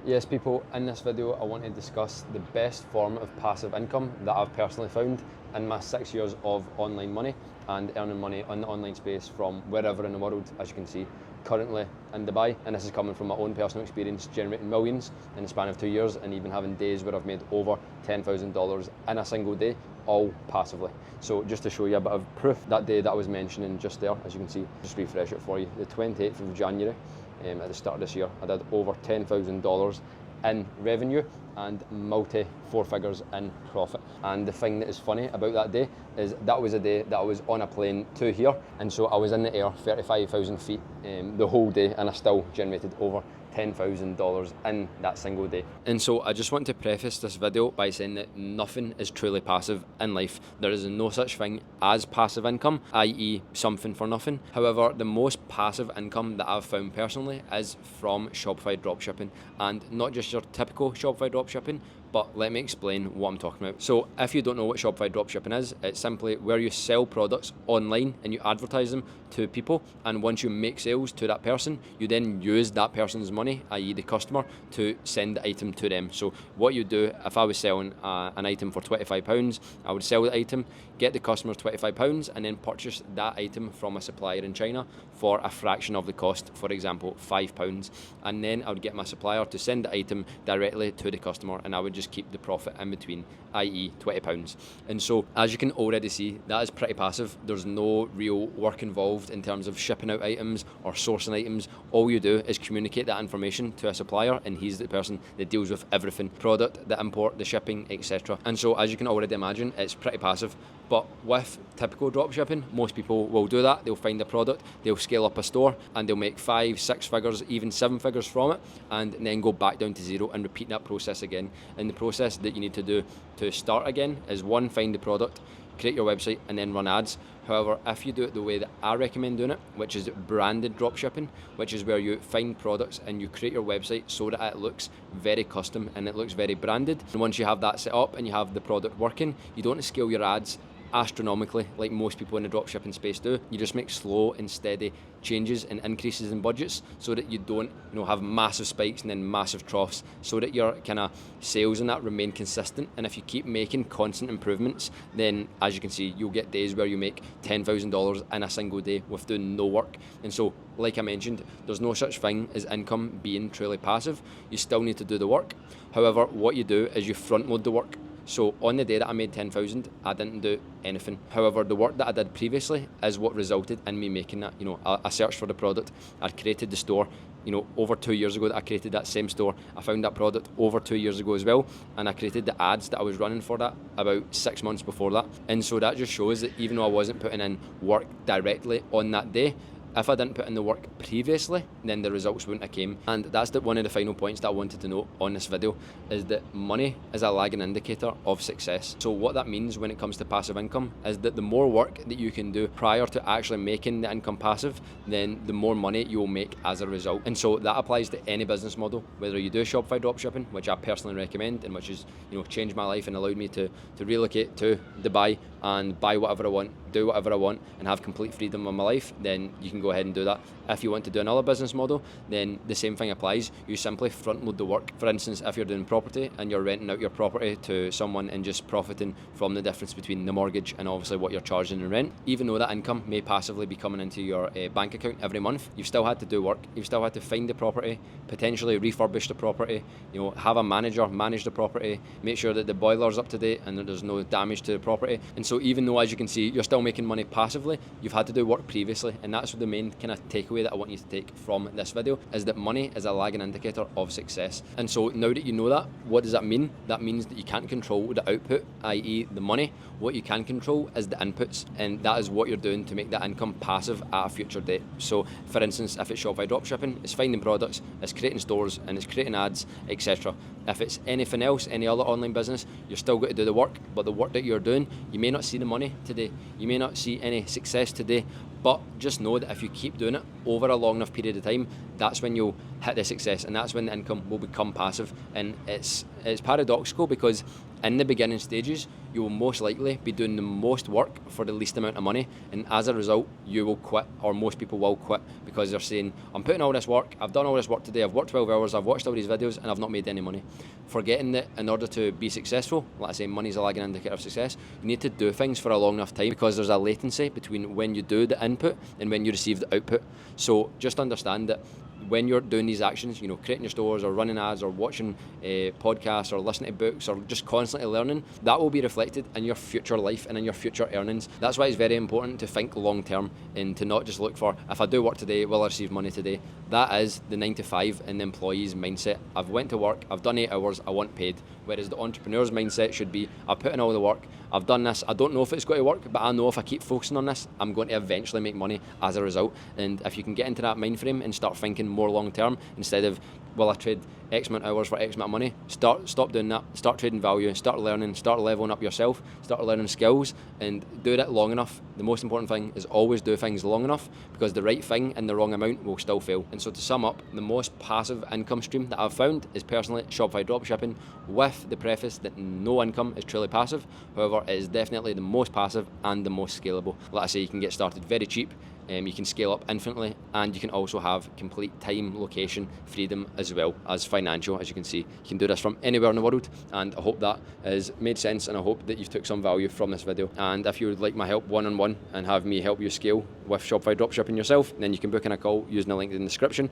Yes people, in this video I want to discuss the best form of passive income that I've personally found in my 6 years of online money and earning money on the online space from wherever in the world, as you can see, currently in Dubai. And this is coming from my own personal experience generating millions in the span of 2 years, and even having days where I've made over $10,000 in a single day, all passively. So just to show you a bit of proof, that day that I was mentioning just there, as you can see, just refresh it for you, the 28th of January, at the start of this year, I did over $10,000 in revenue and multi 4 figures in profit. And the thing that is funny about that day is that was a day that I was on a plane to here, and so I was in the air 35,000 feet the whole day, and I still generated over $10,000 in that single day. And so I just want to preface this video by saying that nothing is truly passive in life. There is no such thing as passive income, i.e. something for nothing. However, the most passive income that I've found personally is from Shopify dropshipping, and not just your typical Shopify dropshipping, but let me explain what I'm talking about. So if you don't know what Shopify dropshipping is, it's simply where you sell products online and you advertise them to people, and once you make sales to that person, you then use that person's money, i.e. the customer, to send the item to them. So what you do, if I was selling an item for £25, I would sell the item, get the customer £25, and then purchase that item from a supplier in China for a fraction of the cost, for example £5, and then I would get my supplier to send the item directly to the customer, and I would just keep the profit in between, i.e. £20. And so as you can already see, that is pretty passive. There's no real work involved in terms of shipping out items or sourcing items. All you do is communicate that information to a supplier, and he's the person that deals with everything: product, the import, the shipping, etc. And so as you can already imagine, it's pretty passive. But with typical dropshipping, most people will do that. They'll find a product, they'll scale up a store, and they'll make 5, 6 figures, even 7 figures from it, and then go back down to zero and repeat that process again. And the process that you need to do to start again is 1, find the product, create your website, and then run ads. However, if you do it the way that I recommend doing it, which is branded dropshipping, which is where you find products and you create your website so that it looks very custom and it looks very branded. And once you have that set up and you have the product working, you don't scale your ads astronomically like most people in the dropshipping space do. You just make slow and steady changes and increases in budgets so that you don't have massive spikes and then massive troughs, so that your kind of sales and that remain consistent. And if you keep making constant improvements, then as you can see, you'll get days where you make $10,000 in a single day with doing no work. And so, like I mentioned, there's no such thing as income being truly passive. You still need to do the work. However, what you do is you front load the work. So on the day that I made 10,000, I didn't do anything. However, the work that I did previously is what resulted in me making that. I searched for the product, I created the store, over 2 years ago that I created that same store. I found that product over 2 years ago as well, and I created the ads that I was running for that about 6 months before that. And so that just shows that even though I wasn't putting in work directly on that day, if I didn't put in the work previously, then the results wouldn't have came. And that's one of the final points that I wanted to note on this video, is that money is a lagging indicator of success. So what that means when it comes to passive income is that the more work that you can do prior to actually making the income passive, then the more money you will make as a result. And so that applies to any business model, whether you do Shopify dropshipping, which I personally recommend, and which has changed my life and allowed me to relocate to Dubai and buy whatever I want, do whatever I want, and have complete freedom of my life, then you can go ahead and do that. If you want to do another business model, then the same thing applies. You simply front load the work. For instance, if you're doing property and you're renting out your property to someone and just profiting from the difference between the mortgage and obviously what you're charging in rent, even though that income may passively be coming into your bank account every month, you've still had to do work. You've still had to find the property, potentially refurbish the property, have a manager manage the property, make sure that the boiler's up to date and that there's no damage to the property. And so even though, as you can see, you're still making money passively, you've had to do work previously. And that's the main kind of takeaway that I want you to take from this video, is that money is a lagging indicator of success. And so now that you know that, what does that mean? That means that you can't control the output, i.e. the money. What you can control is the inputs, and that is what you're doing to make that income passive at a future date. So for instance, if it's Shopify dropshipping, it's finding products, it's creating stores, and it's creating ads, etc. If it's anything else, any other online business, you're still going to do the work, but the work that you're doing, you may not see the money today, you may not see any success today, but just know that if you keep doing it over a long enough period of time, that's when you'll hit the success, and that's when the income will become passive. And it's paradoxical, because In the beginning stages, you will most likely be doing the most work for the least amount of money, and as a result, you will quit, or most people will quit, because they're saying, I'm putting all this work, I've done all this work today, I've worked 12 hours, I've watched all these videos, and I've not made any money. Forgetting that in order to be successful, like I say, money's a lagging indicator of success, you need to do things for a long enough time, because there's a latency between when you do the input and when you receive the output. So just understand that when you're doing these actions, creating your stores or running ads or watching podcasts or listening to books or just constantly learning, that will be reflected in your future life and in your future earnings. That's why it's very important to think long term and to not just look for, if I do work today, will I receive money today? That is the 9 to 5 in the employee's mindset. I've went to work, I've done 8 hours, I want paid. Whereas the entrepreneur's mindset should be, I've put in all the work, I've done this, I don't know if it's going to work, but I know if I keep focusing on this, I'm going to eventually make money as a result. And if you can get into that mind frame and start thinking more long term, instead of, will I trade X amount of hours for X amount of money, stop doing that, start trading value, start learning, start leveling up yourself, start learning skills, and do it long enough. The most important thing is always do things long enough, because the right thing in the wrong amount will still fail. And so to sum up, the most passive income stream that I've found is personally Shopify dropshipping, with the preface that no income is truly passive. However, it is definitely the most passive and the most scalable. Like I say, you can get started very cheap, you can scale up infinitely, and you can also have complete time, location, freedom, as well as financial. As you can see, you can do this from anywhere in the world, and I hope that has made sense, and I hope that you took some value from this video. And if you would like my help one-on-one and have me help you scale with Shopify dropshipping yourself, then you can book in a call using the link in the description.